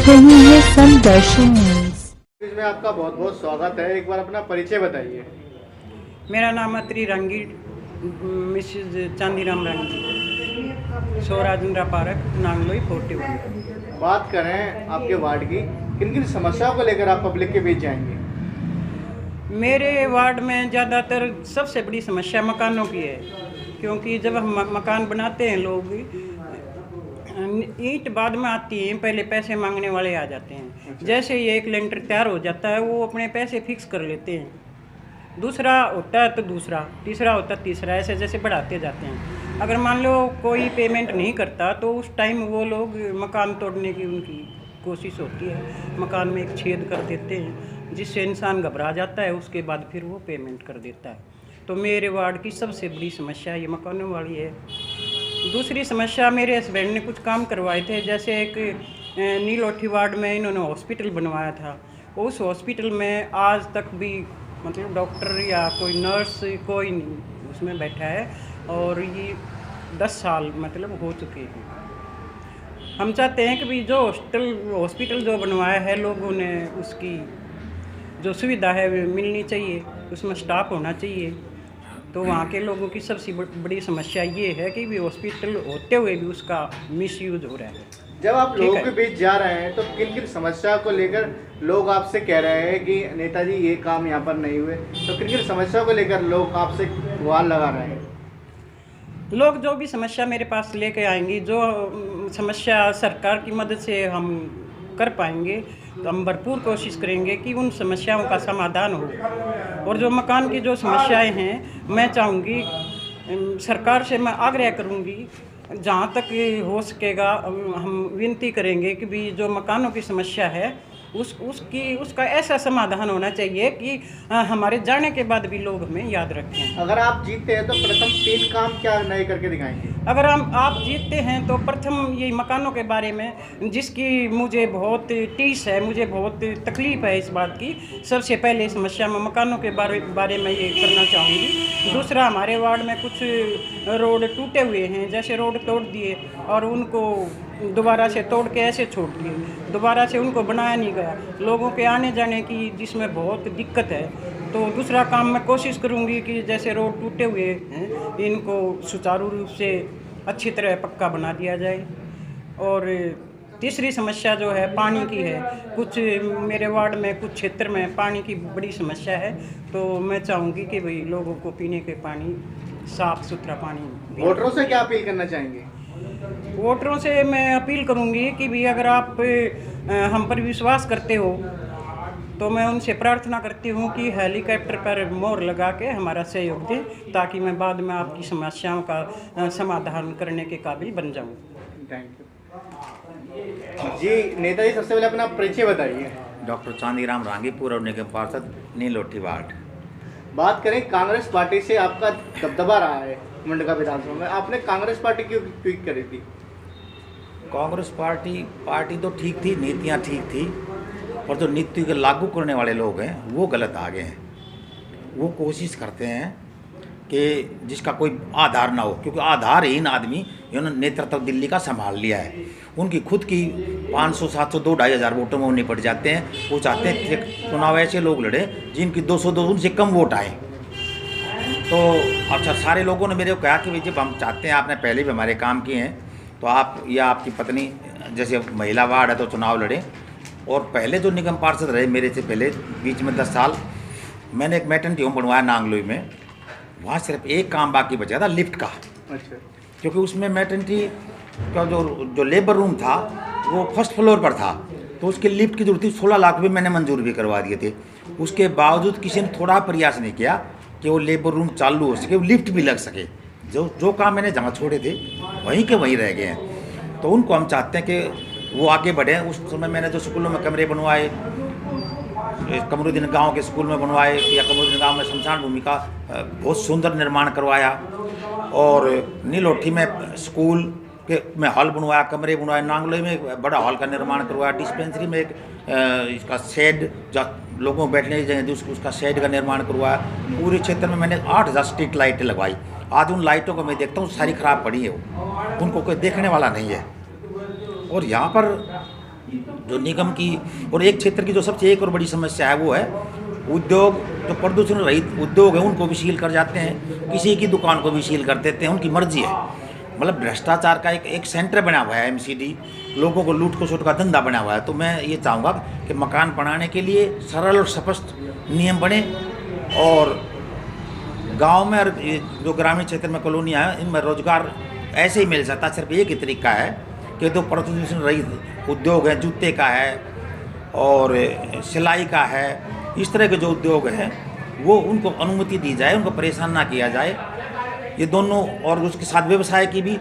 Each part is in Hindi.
रही है संदर्शन न्यूज। इसमें आपका बहुत बहुत स्वागत है। एक बार अपना परिचय बताइए। मेरा नाम अत्री रंगी, मिसेज चांदीराम रंगी, सौराजेंद्रा पार्क, नांगलोई 41। बात करें आपके वार्ड की, किन किन समस्याओं को लेकर आप पब्लिक के बीच जाएंगे? मेरे वार्ड में ज़्यादातर सबसे बड़ी समस्या मकानों की है, क्योंकि जब हम मकान बनाते हैं लोग ईंट बाद में आती हैं, पहले पैसे मांगने वाले आ जाते हैं। अच्छा। जैसे ही एक लेंटर तैयार हो जाता है वो अपने पैसे फिक्स कर लेते हैं, दूसरा होता है तो दूसरा, तीसरा होता है तीसरा, ऐसे जैसे बढ़ाते जाते हैं। अगर मान लो कोई पेमेंट नहीं करता तो उस टाइम वो लोग मकान तोड़ने की उनकी कोशिश होती है, मकान में एक छेद कर देते हैं जिससे इंसान घबरा जाता है, उसके बाद फिर वो पेमेंट कर देता है। तो मेरे वार्ड की सबसे बड़ी समस्या ये मकानों वाली है। दूसरी समस्या, मेरे हस्बैंड ने कुछ काम करवाए थे, जैसे एक नीलोठी वार्ड में इन्होंने हॉस्पिटल बनवाया था। उस हॉस्पिटल में आज तक भी मतलब डॉक्टर या कोई नर्स कोई नहीं उसमें बैठा है, और ये 10 साल मतलब हो चुके हैं। हम चाहते हैं कि भी जो हॉस्पिटल जो बनवाया है लोगों ने, उसकी जो सुविधा है वो मिलनी चाहिए, उसमें स्टाफ होना चाहिए। तो वहाँ के लोगों की सबसे बड़ी समस्या ये है कि भी हॉस्पिटल होते हुए भी उसका मिसयूज हो रहा है। जब आप ठीक लोगों है। के बीच जा रहे हैं तो किन किन समस्या को लेकर लोग आपसे कह रहे हैं कि नेताजी ये काम यहाँ पर नहीं हुए, तो किन किन समस्या को लेकर लोग आपसे गुहार लगा रहे हैं? लोग जो भी समस्या मेरे पास लेके आएंगी, जो समस्या सरकार की मदद से हम कर पाएंगे, तो हम भरपूर कोशिश करेंगे कि उन समस्याओं का समाधान हो। और जो मकान की जो समस्याएं हैं, मैं चाहूँगी सरकार से मैं आग्रह करूँगी, जहाँ तक हो सकेगा हम विनती करेंगे कि भी जो मकानों की समस्या है उसका ऐसा समाधान होना चाहिए कि हमारे जाने के बाद भी लोग हमें याद रखें। अगर आप जीतते हैं तो प्रथम 3 काम क्या नए करके दिखाएंगे? अगर आप जीतते हैं तो प्रथम ये मकानों के बारे में, जिसकी मुझे बहुत टीस है, मुझे बहुत तकलीफ़ है इस बात की, सबसे पहले समस्या में मकानों के बारे में ये करना चाहूँगी। दूसरा, हमारे वार्ड में कुछ रोड टूटे हुए हैं, जैसे रोड तोड़ दिए और उनको दोबारा से तोड़ के ऐसे छोड़ दिए, दोबारा से उनको बनाया नहीं गया, लोगों के आने जाने की जिसमें बहुत दिक्कत है। तो दूसरा काम मैं कोशिश करूंगी कि जैसे रोड टूटे हुए हैं इनको सुचारू रूप से अच्छी तरह पक्का बना दिया जाए। और तीसरी समस्या जो है पानी की है, कुछ मेरे वार्ड में कुछ क्षेत्र में पानी की बड़ी समस्या है, तो मैं चाहूँगी कि भाई लोगों को पीने के पानी, साफ़ सुथरा पानी। वोटरों से क्या अपील करना चाहेंगे? वोटरों से मैं अपील करूंगी कि भी अगर आप हम पर विश्वास करते हो तो मैं उनसे प्रार्थना करती हूँ कि हेलीकॉप्टर पर मोहर लगा के हमारा सहयोग दें, ताकि मैं बाद में आपकी समस्याओं का समाधान करने के काबिल बन जाऊँ। थैंक यू जी। नेताजी, सबसे पहले अपना परिचय बताइए। डॉक्टर चांदीराम रांगी, पूर्व निगम पार्षद, नीलोठी वार्ड। बात करें, कांग्रेस पार्टी से आपका दबदबा रहा है मंडका विधानसभा में, आपने कांग्रेस पार्टी क्यों ट्वीट करी थी? कांग्रेस पार्टी तो ठीक थी, नीतियाँ ठीक थी, और जो नीति को लागू करने वाले लोग हैं वो गलत आ गए हैं। वो कोशिश करते हैं कि जिसका कोई आधार ना हो, क्योंकि आधारहीन आदमी इन्होंने नेतृत्व दिल्ली का संभाल लिया है। उनकी खुद की 500, 700, 2-2,500 वोटों में वो निपट जाते हैं। वो चाहते हैं कि चुनाव ऐसे लोग लड़े जिनकी 200 उनसे कम वोट आए। तो अच्छा, सारे लोगों ने मेरे को कहा कि भाई जब हम चाहते हैं, आपने पहले भी हमारे काम किए हैं, तो आप या आपकी पत्नी जैसे महिला वार्ड है तो चुनाव लड़ें। और पहले जो निगम पार्षद रहे मेरे से पहले, बीच में 10 साल, मैंने एक मैटर्निटी होम बनवाया नांगलोई में। वहाँ सिर्फ एक काम बाकी बचा था, लिफ्ट का। अच्छा। क्योंकि उसमें मैटर्निटी का जो लेबर रूम था वो फर्स्ट फ्लोर पर था, तो उसके लिफ्ट की जरूरत थी। 16 लाख रुपये मैंने मंजूर भी करवा दिए थे। उसके बावजूद किसी ने थोड़ा प्रयास नहीं किया कि वो लेबर रूम चालू हो सके, वो लिफ्ट भी लग सके। जो काम मैंने जहाँ छोड़े थे वहीं के वहीं रह गए हैं। तो उनको हम चाहते हैं कि वो आगे बढ़ें। उस समय मैंने जो स्कूलों में कमरे बनवाए, कमरुद्दीन गांव के स्कूल में बनवाए, या कमरुद्दीन गांव में शमशान भूमि का बहुत सुंदर निर्माण करवाया, और नीलोठी में स्कूल के में हॉल बनवाया, कमरे बनवाए, नांगलोई में एक बड़ा हॉल का निर्माण करवाया, डिस्पेंसरी में एक इसका शेड, जहाँ लोगों बैठने की जगह उसका शेड का निर्माण करवाया। पूरे क्षेत्र में मैंने 8,000 स्ट्रीट लाइटें लगवाई। आज उन लाइटों को मैं देखता हूँ सारी खराब पड़ी है, उनको कोई देखने वाला नहीं है। और यहाँ पर जो निगम की और एक क्षेत्र की जो सबसे एक और बड़ी समस्या है वो है उद्योग, जो प्रदूषण रहित उद्योग है उनको भी सील कर जाते हैं, किसी की दुकान को भी सील कर देते हैं, उनकी मर्जी है। मतलब भ्रष्टाचार का एक सेंटर बना हुआ है एमसीडी, लोगों को लूट खसोट का धंधा बना हुआ है। तो मैं ये चाहूँगा कि मकान बनाने के लिए सरल और स्पष्ट नियम बने और गांव में और जो ग्रामीण क्षेत्र में कॉलोनियाँ हैं इनमें रोजगार ऐसे ही मिल जाता। सिर्फ एक ही तरीका है कि जो प्रदूषण रहित उद्योग है, जूते का है और सिलाई का है, इस तरह के जो उद्योग हैं वो उनको अनुमति दी जाए, उनको परेशान ना किया जाए। ये दोनों और उसके साथ व्यवसाय की भी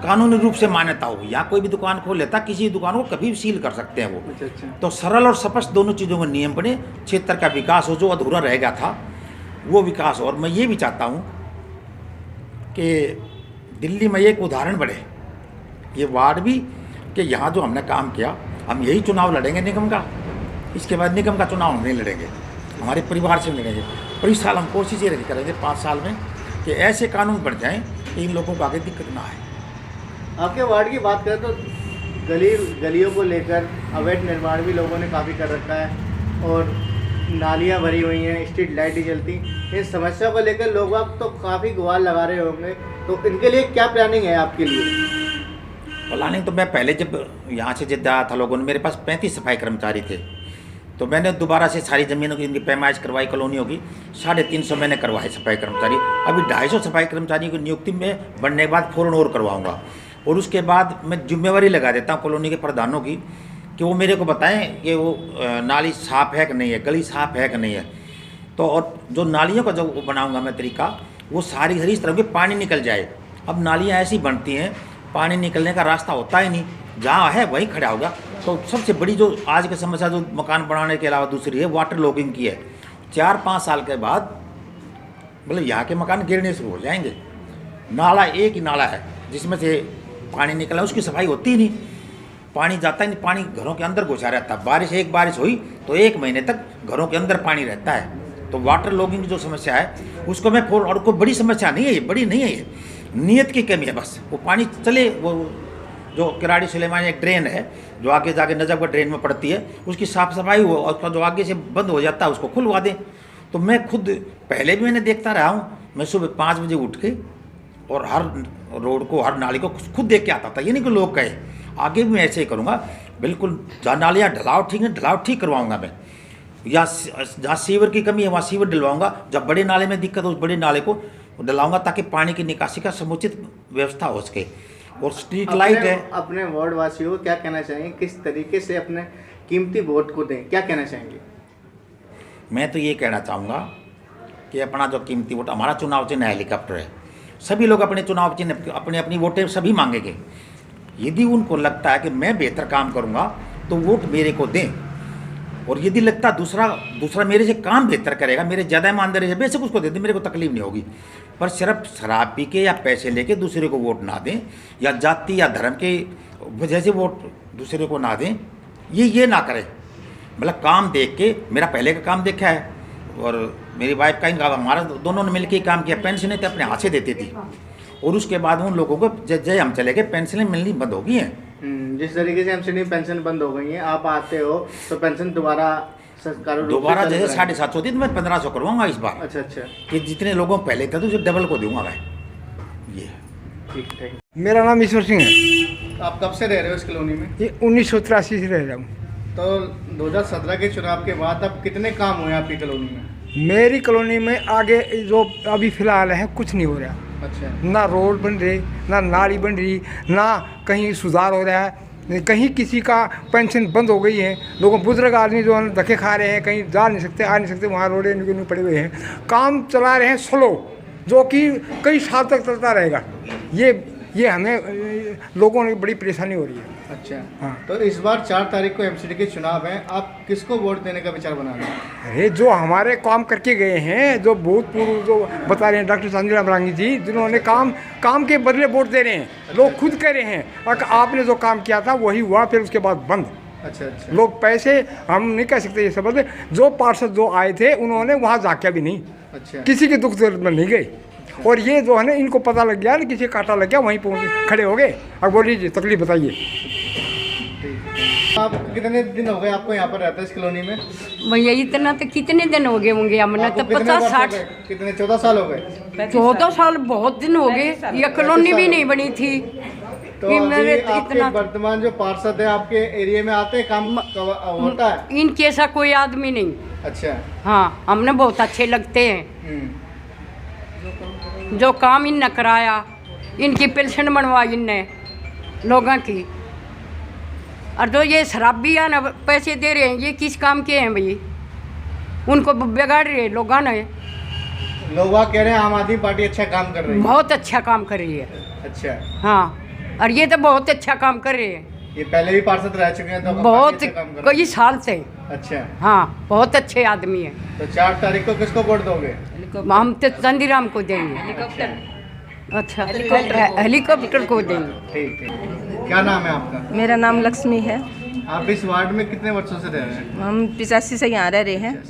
कानूनी रूप से मान्यता हो। यहाँ कोई भी दुकान खोल लेता, किसी दुकान को कभी भी सील कर सकते हैं वो। अच्छा। तो सरल और स्पष्ट दोनों चीज़ों के नियम बने, क्षेत्र का विकास हो, जो अधूरा रह गया था वो विकास हो। और मैं ये भी चाहता हूँ कि दिल्ली में एक उदाहरण बने, ये वार्ड भी, कि यहाँ जो हमने काम किया, हम यही चुनाव लड़ेंगे निगम का, इसके बाद निगम का चुनाव हम नहीं लड़ेंगे, हमारे परिवार से लड़ेंगे। पर इस साल हम कोशिश ये करेंगे 5 साल में कि ऐसे कानून बन जाएं कि इन लोगों को आगे दिक्कत ना आए। आपके वार्ड की बात करें तो गलियों को लेकर अवैध निर्माण भी लोगों ने काफ़ी कर रखा है और नालियां भरी हुई हैं, स्ट्रीट लाइटें जलती। इन समस्या को लेकर लोग अब तो काफ़ी गुहार लगा रहे होंगे, तो इनके लिए क्या प्लानिंग है आपके लिए? प्लानिंग तो मैं पहले जब यहाँ से जब आया था, लोगों ने मेरे पास 35 सफाई कर्मचारी थे, तो मैंने दोबारा से सारी ज़मीनों की इनकी पैमाइश करवाई, कॉलोनियों की 350 मैंने करवाए सफाई कर्मचारी। अभी 250 सफाई कर्मचारियों की नियुक्ति में बनने के बाद फ़ौरन और करवाऊँगा। और उसके बाद मैं जिम्मेवारी लगा देता हूँ कॉलोनी के प्रधानों की कि वो मेरे को बताएं कि वो नाली साफ़ है कि नहीं है, गली साफ़ है कि नहीं है। तो और जो नालियों का जो बनाऊँगा मैं तरीका, वो सारी हर इस तरह के पानी निकल जाए। अब नालियाँ ऐसी बनती हैं, पानी निकलने का रास्ता होता ही नहीं, जहाँ है वहीं खड़ा होगा। तो सबसे बड़ी जो आज की समस्या जो मकान बनाने के अलावा दूसरी है, वाटर लॉगिंग की है। 4-5 साल के बाद मतलब यहाँ के मकान गिरने शुरू हो जाएंगे। नाला एक ही नाला है जिसमें से पानी निकला, उसकी सफाई होती ही नहीं, पानी जाता ही नहीं, पानी घरों के अंदर घुसा रहता है। एक बारिश हुई तो 1 महीने तक घरों के अंदर पानी रहता है। तो वाटर लॉगिंग की जो समस्या है उसको मैं और कोई बड़ी समस्या नहीं है, ये बड़ी नहीं है, ये नीयत की कमी है बस। वो पानी चले, वो जो किराड़ी सुलेमान एक ड्रेन है जो आगे जाके नजफगढ़ ड्रेन में पड़ती है, उसकी साफ़ सफाई हो और उसका जो आगे से बंद हो जाता है उसको खुलवा दें। तो मैं खुद पहले भी मैंने देखता रहा हूँ, मैं सुबह 5 बजे उठ के और हर रोड को, हर नाली को खुद देख के आता था। ये नहीं कि लोग कहे, आगे भी मैं ऐसे ही करूँगा बिल्कुल। जहाँ नालियाँ ढलाव ठीक है, ढलाव ठीक करवाऊँगा मैं, या जहाँ सीवर की कमी है वहाँ सीवर डलवाऊँगा। जब बड़े नाले में दिक्कत हो उस बड़े नाले को डलाऊँगा ताकि पानी की निकासी का समुचित व्यवस्था हो सके। और स्ट्रीट लाइट है। अपने वार्ड वासियों को क्या कहना चाहेंगे, किस तरीके से अपने कीमती वोट को दें, क्या कहना चाहेंगे? मैं तो ये कहना चाहूँगा कि अपना जो कीमती वोट, हमारा चुनाव चिन्ह हेलीकॉप्टर है। सभी लोग अपने चुनाव चिन्ह अपनी अपनी वोटें सभी मांगेंगे। यदि उनको लगता है कि मैं बेहतर काम करूँगा तो वोट मेरे को दें, और यदि लगता दूसरा मेरे से काम बेहतर करेगा, मेरे ज़्यादा ईमानदारी से, बेशक उसको दे दें, मेरे को तकलीफ नहीं होगी। पर सिर्फ शराब पी के या पैसे लेके दूसरे को वोट ना दें, या जाति या धर्म के वजह से वोट दूसरे को ना दें, ये ना करें। मतलब काम देख के, मेरा पहले का काम देखा है और मेरी वाइफ का, हमारा दोनों ने मिलकर काम किया। पेंशनें तो अपने हाथ से देती थी और उसके बाद उन लोगों को जय हम चले गए, पेंशनें मिलनी बंद हो गई हैं। जिस तरीके से एमसीडी पेंशन बंद हो गई है, आप आते हो तो पेंशन दोबारा जैसे 750 थी तो मैं 1500 करवाऊंगा इस बार। अच्छा कि जितने लोगों पहले थे तो उसे डबल को दूंगा मैं। ये ठीक। मेरा नाम ईश्वर सिंह है। आप कब से रह रहे हो इस कॉलोनी में? ये 1983 से रह रहा हूँ। तो 2017 के चुनाव के बाद अब कितने काम हुए आपकी कॉलोनी में? मेरी कॉलोनी में आगे जो अभी फिलहाल है कुछ नहीं हो रहा। अच्छा। ना रोड बन रही, ना नाली बन रही, ना कहीं सुधार हो रहा है, कहीं किसी का पेंशन बंद हो गई है। लोगों बुजुर्ग आदमी जो है धक्के खा रहे हैं, कहीं जा नहीं सकते, आ नहीं सकते, वहाँ रोडें नहीं पड़े हुए हैं। काम चला रहे हैं स्लो, जो कि कई साल तक चलता रहेगा। ये हमें लोगों ने बड़ी परेशानी हो रही है। अच्छा हाँ। तो इस बार 4 तारीख को एमसीडी के चुनाव हैं, आप किसको वोट देने का विचार बना रहे हैं? अरे जो हमारे काम करके गए हैं, जो भूतपूर्व जो बता रहे हैं डॉक्टर संजय मरांगी जी, जिन्होंने काम के बदले वोट दे रहे हैं। लोग खुद कह रहे हैं और आपने जो काम किया था वही हुआ, फिर उसके बाद बंद। अच्छा। लोग पैसे हम नहीं कह सकते ये शब्द, जो पार्षद जो आए थे उन्होंने वहाँ जाके भी नहीं। अच्छा। किसी के दुख दर्द में नहीं गए। और ये जो है ना, इनको पता लग गया ना, किसी कांटा लग गया, वहीं पहुँच खड़े हो गए। अब बोलिए तकलीफ बताइए। आप कितने दिन हो गए आपको यहाँ पर रहते हैं इस कॉलोनी में? भैया इतना तो कितने दिन हो गए होंगे हमने आपको तो कितने 50-60 वर्ष हो गए? कितने 14 साल हो गए? 14 साल बहुत दिन हो गए। ये कॉलोनी भी नहीं बनी थी। तो कि अभी मेरे आपके इतना वर्तमान जो पार्षद है आपके एरिया में आते हैं, काम होता है? इनके ऐसा कोई आदमी नहीं। अच्छा। हाँ, हमने बहुत अच्छे लगते हैं। हम्म। जो काम इनने कराया, इनकी पेंशन बनवाई इनने लोगों की। और जो ये शराबी है ना पैसे दे रहे हैं, ये किस काम के हैं भाई? उनको बिगाड़ रहे हैं लोगों ने। लोग वहाँ कह रहे हैं आम आदमी पार्टी अच्छा काम कर रही है। बहुत अच्छा काम कर रही है। अच्छा। हाँ, और ये तो बहुत अच्छा काम कर रहे हैं। ये पहले भी पार्षद रह चुके हैं तो बहुत अच्छा काम कर रहे कई साल से। हैं। अच्छा। हाँ, बहुत अच्छे आदमी हैं। तो 4 तारीख को किसको वोट दोगे? हम तो चंदीराम को देंगे। अच्छा, हेलीकॉप्टर को देंगे। ठीक है। क्या नाम है आपका? मेरा नाम लक्ष्मी है। आप इस वार्ड में कितने वर्षों से रह रहे हैं? हम 85 से यहाँ रह रहे हैं।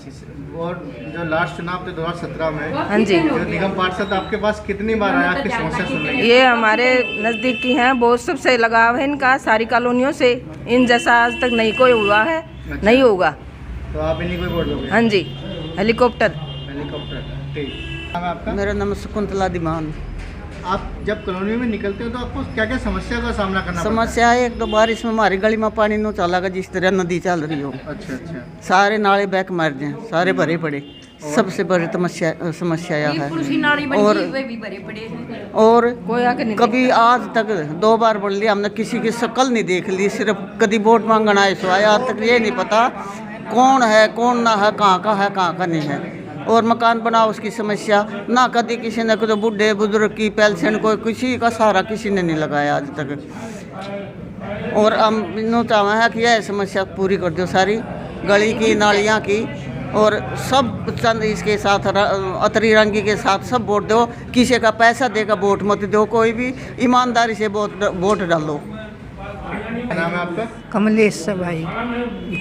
और जो लास्ट चुनाव थे 2017 में, हाँ जी, जो निगम पार्षद आपके पास कितनी बार आया आपकी समस्या सुनने के लिए? ये हमारे नज़दीकी हैं, बहुत सबसे लगाव है इनका, सारी कॉलोनियों से। इन जैसा आज तक नहीं कोई हुआ है, नहीं होगा। तो आप इन्हीं को वोट दोगे? हाँ जी, हेलीकॉप्टर। हेलीकॉप्टर। ठीक। नाम है आपका? मेरा नाम शकुंतला दीमान। आप जब कॉलोनी में निकलते हो तो आपको क्या क्या समस्या का सामना करना पड़ता समस्या है एक तो बारिश में हमारी गली में पानी नो चला गा, जिस तरह नदी चल रही हो। है? अच्छा अच्छा। सारे नाले बैक मार जाए, सारे भरे पड़े। सबसे बड़ी समस्या यह है। और कोई आके नहीं कभी आज तक 2 बार बोल लिया हमने, किसी की शक्ल नहीं देख ली, सिर्फ कभी वोट मांगना आए सो आया। आज तक ये नहीं पता कौन है कौन ना है, कहाँ का है कहाँ का नहीं है। और मकान बनाओ उसकी समस्या ना, कभी किसी ने कोई बूढ़े बुजुर्ग की पेंशन कोई किसी का सहारा किसी ने नहीं लगाया आज तक। और हम नो चाहते हैं कि यह समस्या पूरी कर दो, सारी गली की नालियाँ की, और सब चंद इसके साथ अतरी रंगी के साथ सब वोट दो। किसी का पैसा देकर वोट मत दो, कोई भी ईमानदारी से वोट डालो। क्या नाम है आपका? कमलेश से भाई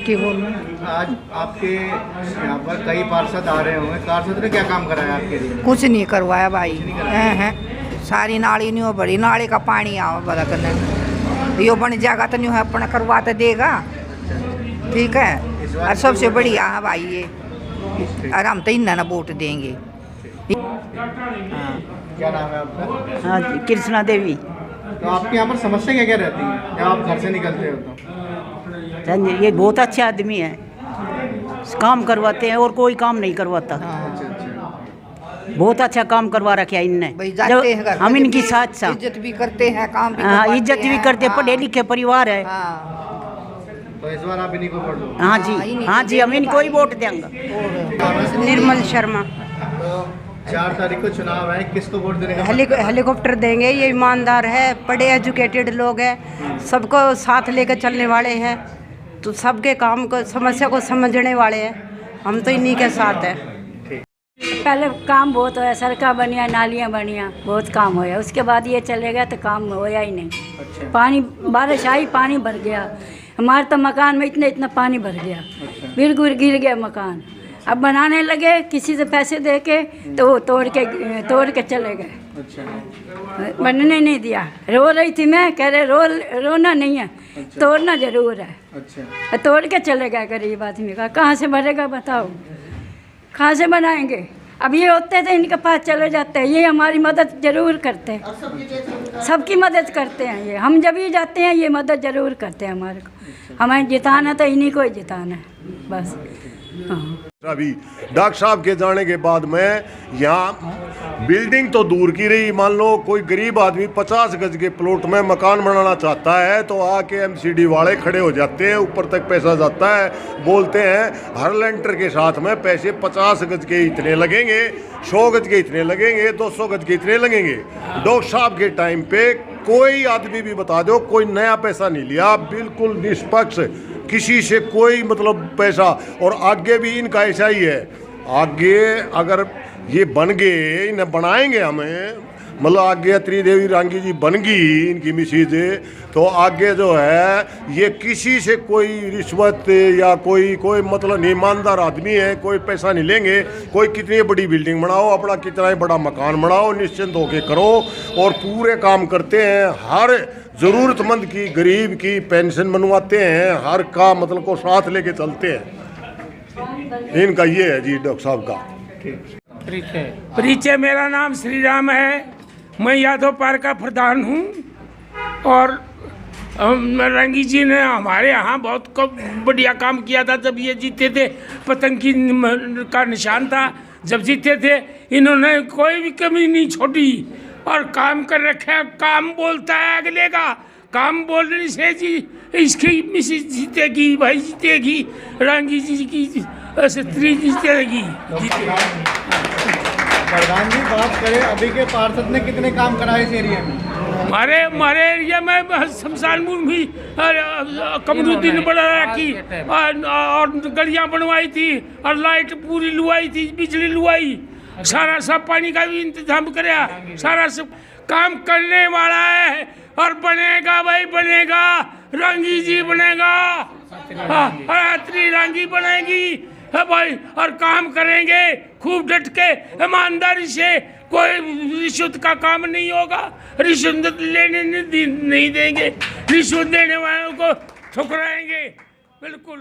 के बोल रहे हैं। आज आपके यहाँ पर कई पार्षद आ रहे होंगे, पार्षद ने क्या काम कराया आपके लिए? कुछ नहीं करवाया भाई। हैं सारी नाली नहीं हो भरी, नाली का पानी आओ बड़ा करने यो बन जाएगा तो नहीं है अपना करवा तो देगा। ठीक है, और सबसे बढ़िया है भाई ये, और हम तो इन्हें ना वोट देंगे। क्या नाम है आपका? हाँ जी, कृष्णा देवी। तो आपके यहाँ पर समस्या क्या क्या रहती है जब आप घर से निकलते हो तो? ये बहुत अच्छे आदमी है, काम करवाते हैं और कोई काम नहीं करवाता। अच्छा अच्छा। बहुत अच्छा काम करवा रखे इनने। भाई जाते हैं घर, हम इनकी साथ साथ इज्जत भी करते हैं, काम भी हाँ, करवाते इज्जत भी हैं। करते, हाँ, पढ़े लिखे परिवार है। हाँ। तो इस बार आप इन्हीं को वोट दो? हाँ जी, हाँ जी, हम इनको ही वोट देंगे। निर्मल शर्मा। तो 4 तारीख को चुनाव है, किसको वोट देने का? हेलीकॉप्टर देंगे। ये ईमानदार है, पढ़े एजुकेटेड लोग हैं, सबको साथ लेकर चलने वाले हैं, तो सबके काम को समस्या को समझने वाले हैं। हम तो इन्हीं के साथ हैं। पहले काम बहुत होया, सड़कें बनिया, नालियाँ बनिया, बहुत काम होया। उसके बाद ये चले गया तो काम होया ही नहीं। अच्छा। पानी बारिश आई, पानी भर गया हमारे तो मकान में, इतना पानी भर गया। अच्छा। बिल्कुल गिर गया मकान। अब बनाने लगे किसी से पैसे दे के, तो वो तोड़ के चले गए। अच्छा। बनने नहीं दिया। रो रही थी मैं, कह रहे रोना नहीं है। अच्छा। तोड़ना जरूर है। अच्छा। तोड़ के चले गए गरीब आदमी का। कहाँ से भरेगा बताओ, कहाँ से बनाएंगे? अब ये होते थे इनके पास चले जाते हैं, ये हमारी मदद जरूर करते हैं, सबकी मदद करते हैं ये। हम जब भी जाते हैं ये मदद जरूर करते हैं हमारे को। हमें जिताना तो इन्हीं को ही जिताना है बस। हाँ। अभी डॉक्टर साहब के जाने के बाद में यहाँ बिल्डिंग तो दूर की रही, मान लो कोई गरीब आदमी 50 गज के प्लॉट में मकान बनाना चाहता है तो आके एमसीडी वाले खड़े हो जाते हैं, ऊपर तक पैसा जाता है, बोलते हैं हर लेंटर के साथ में पैसे 50 गज के इतने लगेंगे, 100 गज के इतने लगेंगे, 200 गज के इतने लगेंगे। डॉक्टर साहब के टाइम पे कोई आदमी भी बता दो, कोई नया पैसा नहीं लिया, बिल्कुल निष्पक्ष, किसी से कोई मतलब पैसा। और आगे भी इनका ऐसा ही है, आगे अगर ये बन गए, इन्हें बनाएंगे हमें, मतलब आगे त्रिदेवी रांगी जी बन गई इनकी मिसीज, तो आगे जो है ये किसी से कोई रिश्वत या कोई मतलब ईमानदार आदमी है, कोई पैसा नहीं लेंगे। कोई कितनी बड़ी बिल्डिंग बनाओ, अपना कितना ही बड़ा मकान बनाओ, निश्चिंत होके करो, और पूरे काम करते हैं। हर ज़रूरतमंद की, गरीब की पेंशन बनवाते हैं, हर काम मतलब को साथ लेके चलते हैं। इनका ये है जी डॉक्टर साहब का परिचय। मेरा नाम श्री राम है, मैं यादव पार्क का प्रधान हूँ। और रंगी जी ने हमारे यहाँ बहुत बढ़िया काम किया था जब ये जीते थे। पतंग की का निशान था जब जीते थे। इन्होंने कोई भी कमी नहीं छोड़ी और काम कर रखा है। काम बोलता है अगले का, काम बोलने से जी इसकी मिसेज जीतेगी, भाई जीतेगी, रंगी जी की स्त्री जीतेगी। प्रधान जी बात करें, अभी के पार्षद ने कितने काम कराए इस एरिया में? हमारे एरिया में शमशान भूमि कमरुद्दीन बना की और गलियां बनवाई थी और लाइट पूरी लुआई थी, बिजली लुआई, सारा सब पानी का भी इंतजाम कराया। सारा सब काम करने वाला है और बनेगा भाई, बनेगा। रंगी जी बनेगा, रंगी बनेगी भाई, और काम करेंगे खूब डट के ईमानदारी से। कोई रिश्वत का काम नहीं होगा, रिश्वत लेने नहीं देंगे, रिश्वत देने वालों को ठुकराएंगे बिल्कुल।